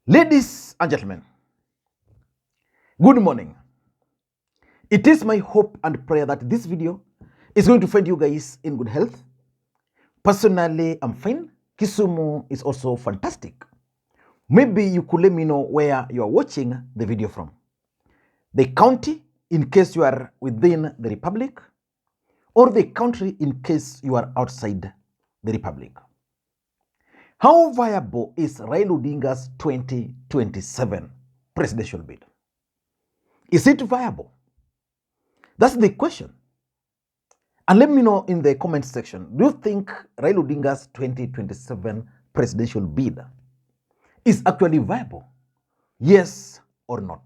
Ladies and gentlemen, good morning. It is my hope and prayer that this video is going to find you guys in good health. Personally, I'm fine. Kisumu is also fantastic. Maybe you could let me know where you are watching the video from. The county, in case you are within the republic, or the country in case you are outside the republic. How viable is Raila Odinga's 2027 presidential bid? Is it viable? That's the question. And let me know in the comment section, do you think Raila Odinga's 2027 presidential bid is actually viable? Yes or not?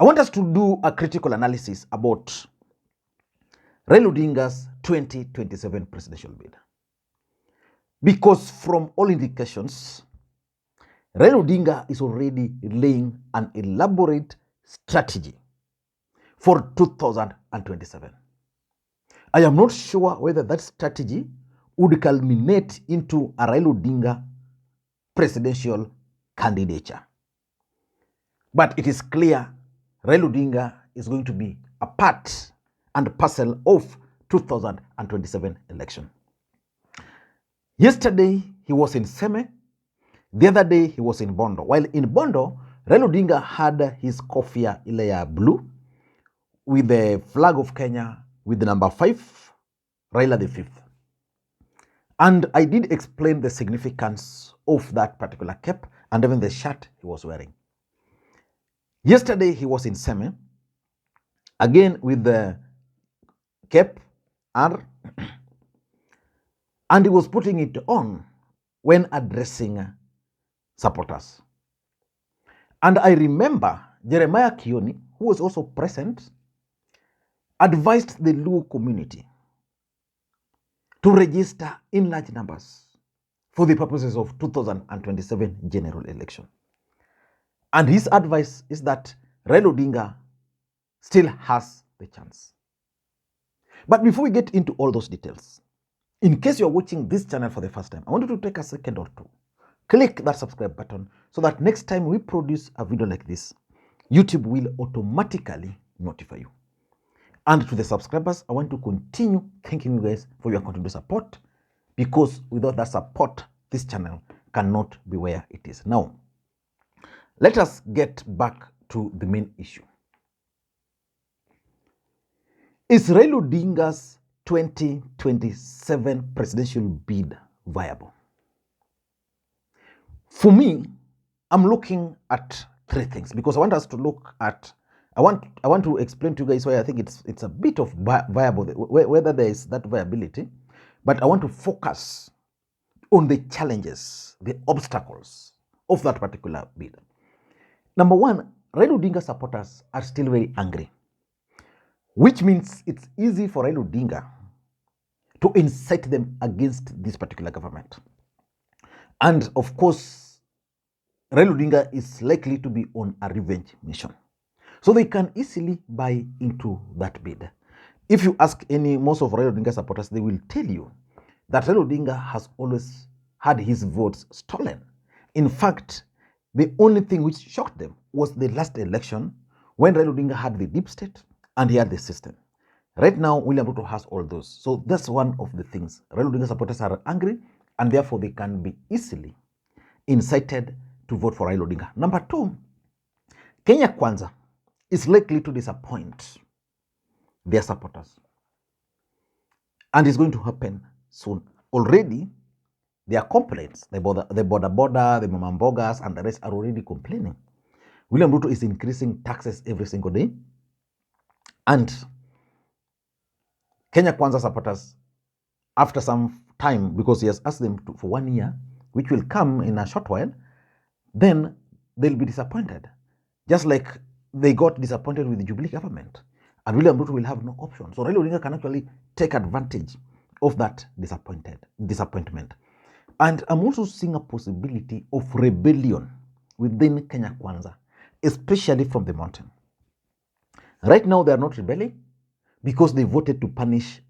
I want us to do a critical analysis about Raila Odinga's 2027 presidential bid. Because from all indications, Raila Odinga is already laying an elaborate strategy for 2027. I am not sure whether that strategy would culminate into a Raila Odinga presidential candidature. But it is clear Raila Odinga is going to be a part and parcel of 2027 election. Yesterday, he was in Seme. The other day, he was in Bondo. While in Bondo, Raila Odinga had his kofia ile ya blue with the flag of Kenya with the number 5, Raila the 5th. And I did explain the significance of that particular cap and even the shirt he was wearing. Yesterday, he was in Seme, again with the cap R, and he was putting it on when addressing supporters. And I remember Jeremiah Kioni, who was also present, advised the Luo community to register in large numbers for the purposes of 2027 general election. And his advice is that Raila Odinga still has the chance. But before we get into all those details, in case you're watching this channel for the first time, I want you to take a second or two, click that subscribe button so that next time we produce a video like this, YouTube will automatically notify you. And to the subscribers, I want to continue thanking you guys for your continued support, because without that support, this channel cannot be where it is. Now, let us get back to the main issue. Is Raila Odinga's 2027 presidential bid viable? For me, I'm looking at three things, because I want us to look at, I want to explain to you guys why I think it's a bit of viable, whether there is that viability, but I want to focus on the challenges, the obstacles of that particular bid. Number one, Raila Odinga supporters are still very angry, which means it's easy for Raila Odinga to incite them against this particular government. And of course, Raila Odinga is likely to be on a revenge mission. So they can easily buy into that bid. If you ask most of Raila Odinga supporters, they will tell you that Raila Odinga has always had his votes stolen. In fact, the only thing which shocked them was the last election when Raila Odinga had the deep state and he had the system. Right now, William Ruto has all those. So that's one of the things. Raila Odinga supporters are angry, and therefore they can be easily incited to vote for Raila Odinga. Number two, Kenya Kwanza is likely to disappoint their supporters. And it's going to happen soon. Already, their complaints, the border, the Mamambogas, and the rest are already complaining. William Ruto is increasing taxes every single day. And Kenya Kwanza supporters, after some time, because he has asked them for 1 year, which will come in a short while, then they'll be disappointed. Just like they got disappointed with the Jubilee government. And William Ruto will have no option. So Raila Odinga can actually take advantage of that disappointment. And I'm also seeing a possibility of rebellion within Kenya Kwanza, especially from the mountain. Right now, they are not rebelling because they voted to punish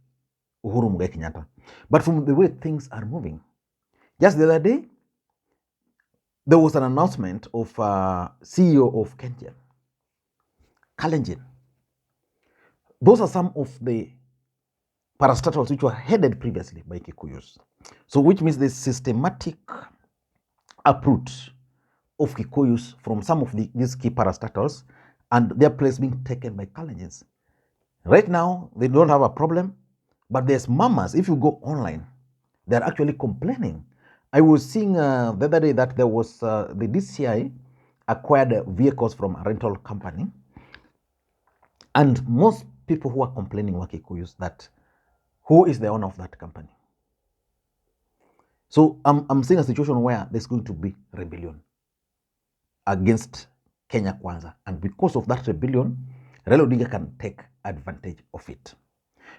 Uhuru and Kenyatta. But from the way things are moving, just the other day, there was an announcement of CEO of Kenyan, Kalenjin. Those are some of the parastatals which were headed previously by Kikuyus. So which means the systematic uproot of Kikuyus from some of these key parastatals and their place being taken by Kalenjins. Right now, they don't have a problem, but there's mamas. If you go online, they're actually complaining. I was seeing the other day that there was the DCI acquired vehicles from a rental company, and most people who are complaining were Kikuyus that who is the owner of that company. So I'm seeing a situation where there's going to be rebellion against Kenya Kwanza, and because of that rebellion, Raila Odinga can take advantage of it.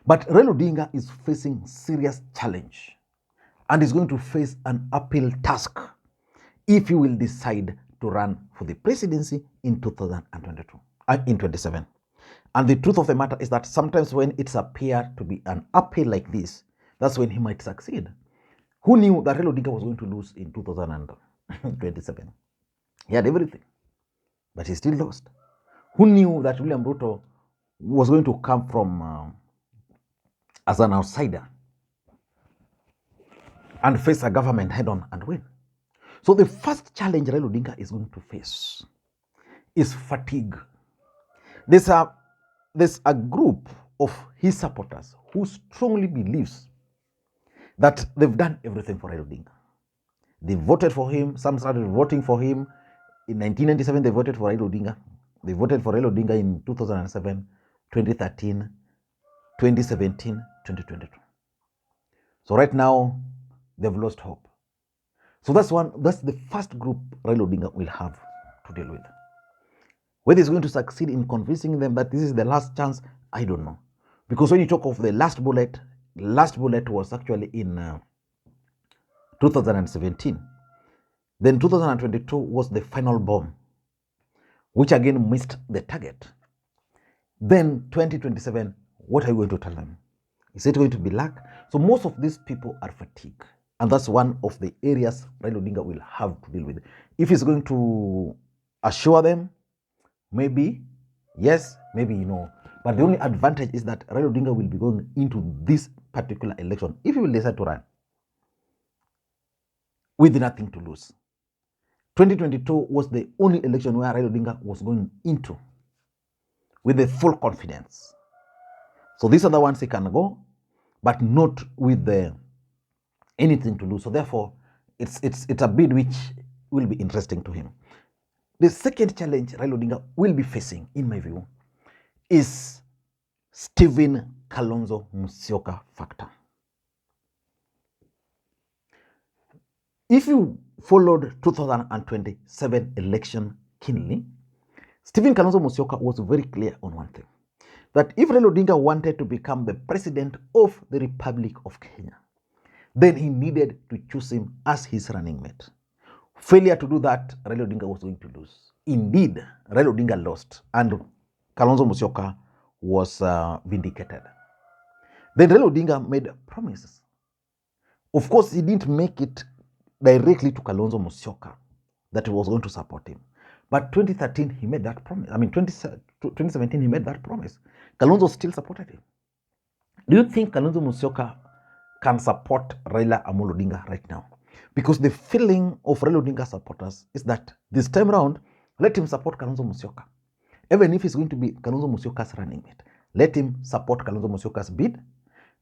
But Raila Odinga is facing serious challenge and is going to face an uphill task if he will decide to run for the presidency in 2022, in 27. And the truth of the matter is that sometimes when it's appear to be an uphill like this, that's when he might succeed. Who knew that Raila Odinga was going to lose in 2027? He had everything, but he still lost. Who knew that William Ruto was going to come from as an outsider and face a government head-on and win? So the first challenge Raila Odinga is going to face is fatigue. There's a group of his supporters who strongly believes that they've done everything for Raila Odinga. They voted for him. Some started voting for him. In 1997, they voted for Raila Odinga. They voted for Raila Odinga in 2007, 2013, 2017, 2022. So right now, they've lost hope. So that's the first group Raila Odinga will have to deal with. Whether he's going to succeed in convincing them that this is the last chance, I don't know. Because when you talk of the last bullet was actually in 2017. Then 2022 was the final bomb, which again missed the target. Then 2027, what are you going to tell them? Is it going to be luck? So most of these people are fatigued. And that's one of the areas Raila Odinga will have to deal with. If he's going to assure them, maybe yes, maybe no. But the only advantage is that Raila Odinga will be going into this particular election, if he will decide to run, with nothing to lose. 2022 was the only election where Raila Odinga was going into with the full confidence. So these are the ones he can go, but not with anything to lose. So therefore, it's a bid which will be interesting to him. The second challenge Raila Odinga will be facing, in my view, is Stephen Kalonzo Musyoka factor. If you followed 2027 election keenly, Stephen Kalonzo Musyoka was very clear on one thing, that if Raila Odinga wanted to become the president of the Republic of Kenya, then he needed to choose him as his running mate. Failure to do that, Raila Odinga was going to lose. Indeed, Raila Odinga lost, and Kalonzo Musyoka was vindicated. Then Raila Odinga made promises. Of course, he didn't make it directly to Kalonzo Musyoka that he was going to support him. But 2013, he made that promise. 2017, he made that promise. Kalonzo still supported him. Do you think Kalonzo Musyoka can support Raila Amolo Odinga right now? Because the feeling of Raila Odinga supporters is that this time around, let him support Kalonzo Musyoka. Even if he's going to be Kalonzo Musyoka's running mate, let him support Kalonzo Musyoka's bid.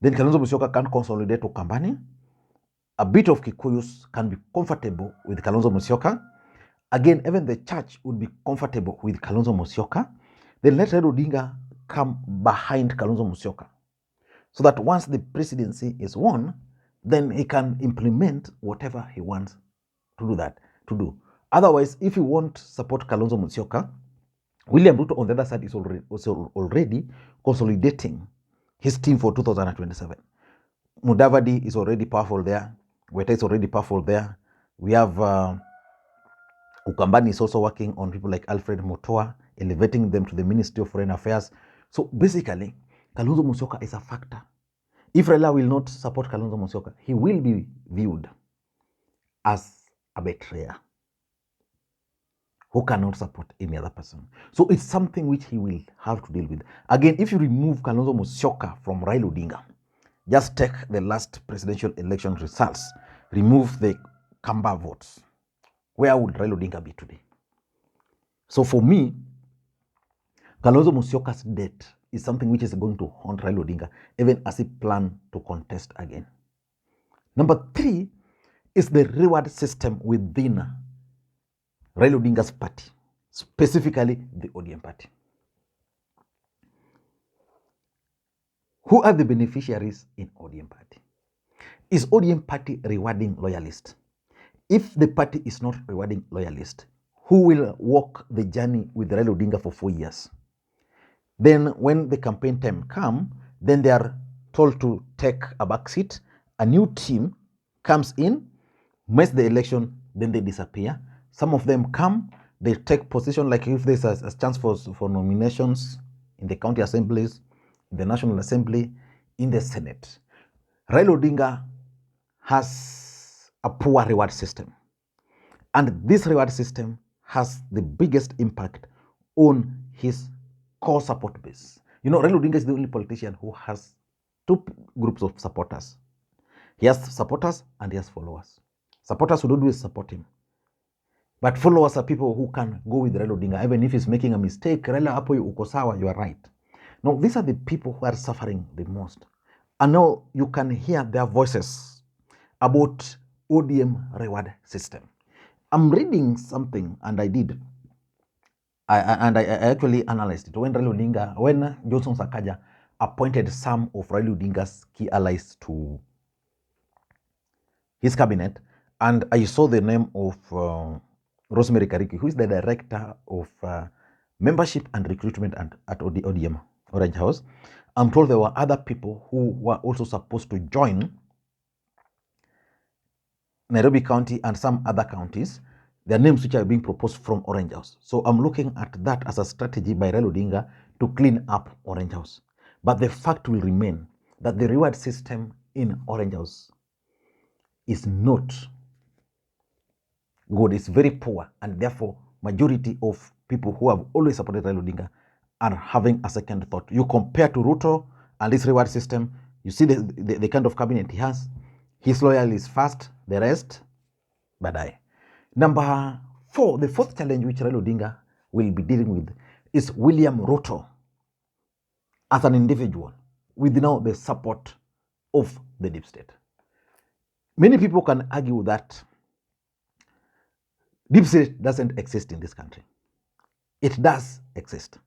Then Kalonzo Musyoka can consolidate to Kambani. A bit of Kikuyus can be comfortable with Kalonzo Musyoka. Again, even the church would be comfortable with Kalonzo Musyoka. Then let Raila Odinga come behind Kalonzo Musyoka, so that once the presidency is won, then he can implement whatever he wants to do. Otherwise, if you won't support Kalonzo Musyoka, William Ruto on the other side is already consolidating his team for 2027. Mudavadi is already powerful there. Weta is already powerful there. We have Ukambani is also working on people like Alfred Mutua, elevating them to the Ministry of Foreign Affairs. So basically, Kalonzo Musyoka is a factor. If Raila will not support Kalonzo Musyoka, he will be viewed as a betrayer. who cannot support any other person. So it's something which he will have to deal with. Again, if you remove Kalonzo Musyoka from Raila Odinga, just take the last presidential election results, remove the Kamba votes, where would Raila Odinga be today? So for me, Kalonzo Musyoka's death is something which is going to haunt Raila Odinga, even as he plans to contest again. Number 3 is the reward system within Raila Odinga's party, specifically the ODM party. Who are the beneficiaries in ODM party? Is ODM party rewarding loyalists? If the party is not rewarding loyalists, who will walk the journey with Raila Odinga for 4 years? Then when the campaign time comes, then they are told to take a back seat. A new team comes in, mess the election, then they disappear. Some of them come, they take position, like if there's a chance for nominations in the county assemblies, in the National Assembly, in the Senate. Raila Odinga has a poor reward system. And this reward system has the biggest impact on his core support base. You know, Raila Odinga is the only politician who has 2 groups of supporters. He has supporters and he has followers. Supporters who don't always support him. But followers are people who can go with Raila Odinga, even if he's making a mistake. Raila, apo uko sawa, you are right. Now, these are the people who are suffering the most. And now you can hear their voices about ODM reward system. I'm reading something, and I actually analyzed it. When Johnson Sakaja appointed some of Raila Odinga's key allies to his cabinet, and I saw the name of Rosemary Kariki, who is the director of membership and recruitment at ODM, Orange House. I'm told there were other people who were also supposed to join Nairobi County and some other counties, their names which are being proposed from Orange House. So I'm looking at that as a strategy by Raila Odinga to clean up Orange House. But the fact will remain that the reward system in Orange House is not good. It's very poor, and therefore majority of people who have always supported Raila Odinga are having a second thought. You compare to Ruto and this reward system, you see the kind of cabinet he has. His loyal is first, the rest, badai. Number 4, the 4th challenge which Raila Odinga will be dealing with is William Ruto as an individual with now the support of the deep state. Many people can argue that deep state doesn't exist in this country. It does exist.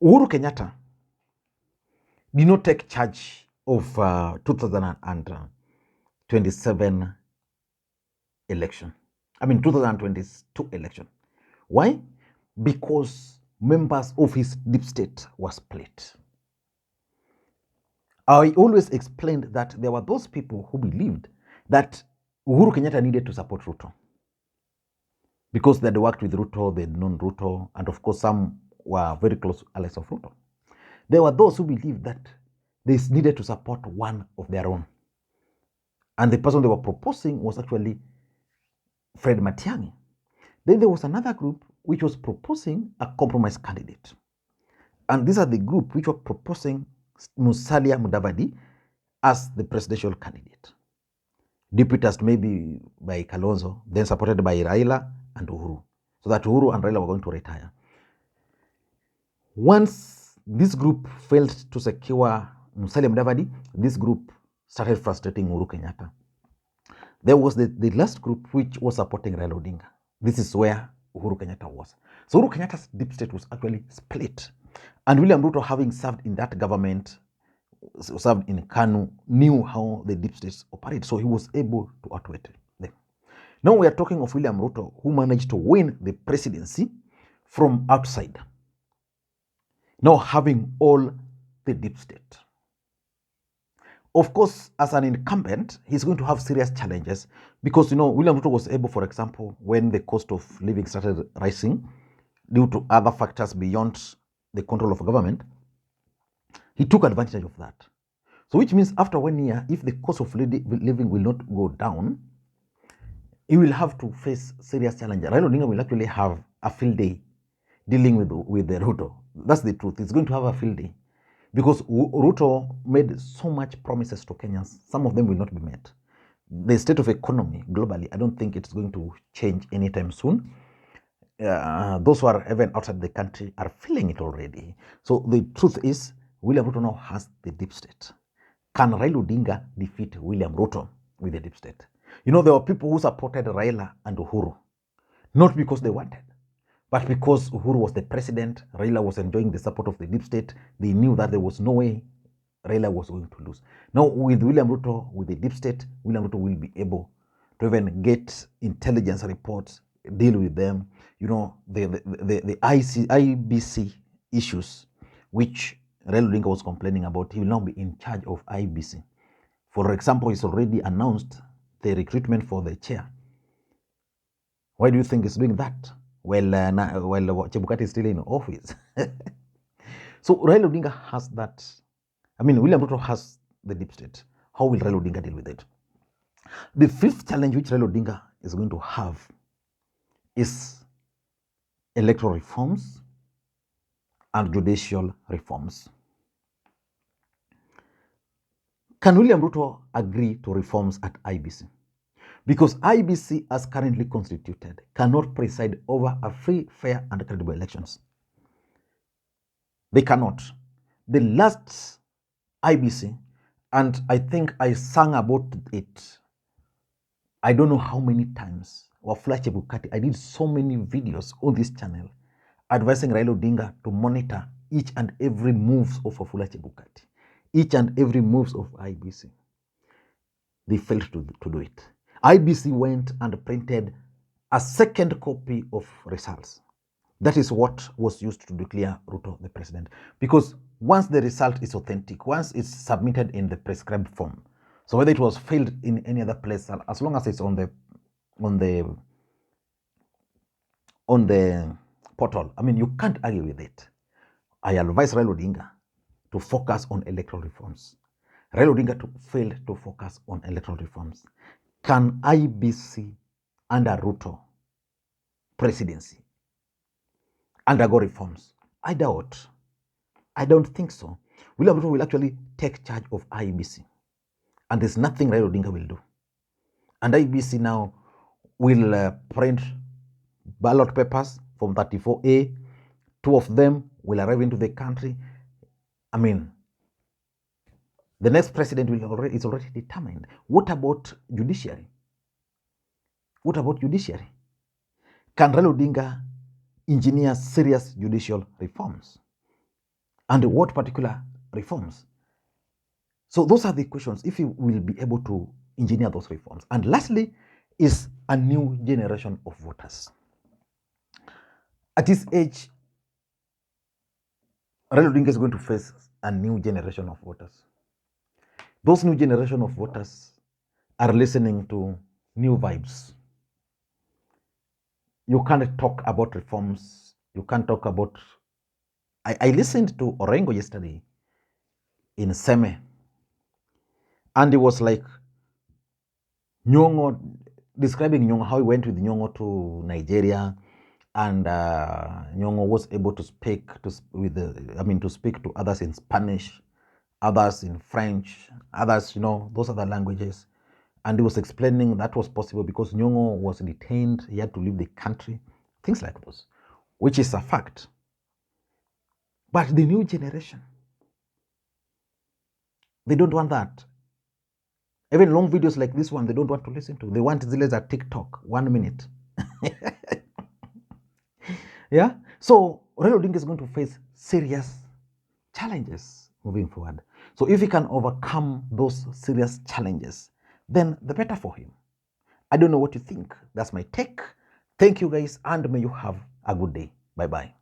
Uhuru Kenyatta did not take charge of 2027 election. 2022 election. Why? Because members of his deep state were split. I always explained that there were those people who believed that Uhuru Kenyatta needed to support Ruto because they had worked with Ruto, they had known Ruto, and of course some were very close allies of Ruto. There were those who believed that they needed to support one of their own. And the person they were proposing was actually Fred Matiang'i. Then there was another group which was proposing a compromise candidate. And these are the group which were proposing Musalia Mudavadi as the presidential candidate. Deputized maybe by Kalonzo, then supported by Raila and Uhuru. So that Uhuru and Raila were going to retire. Once this group failed to secure Musalia Mudavadi, this group started frustrating Uhuru Kenyatta. There was the last group which was supporting Raila Odinga. This is where Uhuru Kenyatta was. So Uhuru Kenyatta's deep state was actually split. And William Ruto, having served in that government, served in KANU, knew how the deep states operate. So he was able to outwit them. Now we are talking of William Ruto, who managed to win the presidency from outside. Now having all the deep state. Of course, as an incumbent, he's going to have serious challenges because, William Ruto was able, for example, when the cost of living started rising due to other factors beyond the control of government, he took advantage of that. So which means after 1 year, if the cost of living will not go down, he will have to face serious challenges. Raila Odinga will actually have a field day dealing with the Ruto. That's the truth. He's going to have a field day because Ruto made so much promises to Kenyans. Some of them will not be met. The state of economy globally, I don't think it's going to change anytime soon. Those who are even outside the country are feeling it already. So the truth is, William Ruto now has the deep state. Can Raila Odinga defeat William Ruto with the deep state? You know, there were people who supported Raila and Uhuru, not because they wanted, but because Uhuru was the president, Raila was enjoying the support of the deep state. They knew that there was no way Raila was going to lose. Now, with William Ruto, with the deep state, William Ruto will be able to even get intelligence reports, deal with them. You know, the IBC issues, which Raila Odinga was complaining about, he will now be in charge of IBC. For example, he's already announced the recruitment for the chair. Why do you think he's doing that? Well, Chebukati is still in office. So Raila Odinga has that. I mean, William Ruto has the deep state. How will Raila Odinga deal with it? The fifth challenge which Raila Odinga is going to have is electoral reforms and judicial reforms. Can William Ruto agree to reforms at IBC? Because IBC, as currently constituted, cannot preside over a free, fair, and credible elections. They cannot. The last IBC, and I think I sang about it, I don't know how many times, Wafula Chebukati, I did so many videos on this channel advising Raila Odinga to monitor each and every moves of Wafula Chebukati, each and every moves of IBC. They failed to do it. IBC went and printed a second copy of results. That is what was used to declare Ruto the president. Because once the result is authentic, once it's submitted in the prescribed form, so whether it was filed in any other place, as long as it's on the portal, I mean, you can't argue with it. I advise Raila Odinga to focus on electoral reforms. Raila Odinga failed to focus on electoral reforms. Can IBC under Ruto presidency undergo reforms? I doubt. I don't think so. William Ruto will actually take charge of IBC. And there's nothing Raila Odinga will do. And IBC now will print ballot papers from 34A. 2 of them will arrive into the country. I mean, the next president is already determined. What about judiciary? What about judiciary? Can Raila Odinga engineer serious judicial reforms? And what particular reforms? So those are the questions, if he will be able to engineer those reforms. And lastly is a new generation of voters. At his age, Raila Odinga is going to face a new generation of voters. Those new generation of voters are listening to new vibes. You can't talk about reforms. You can't talk about... I listened to Orengo yesterday in Seme, and it was like Nyong'o, describing Nyong'o, how he went with Nyong'o to Nigeria, and Nyong'o was able to speak to speak to others in Spanish, others in French, others, those other languages. And he was explaining that was possible because Nyong'o was detained, he had to leave the country, things like those, which is a fact. But the new generation, they don't want that. Even long videos like this one, they don't want to listen to. They want zile at TikTok, 1 minute. Yeah? So Raila Odinga is going to face serious challenges moving forward. So if he can overcome those serious challenges, then the better for him. I don't know what you think. That's my take. Thank you guys, and may you have a good day. Bye-bye.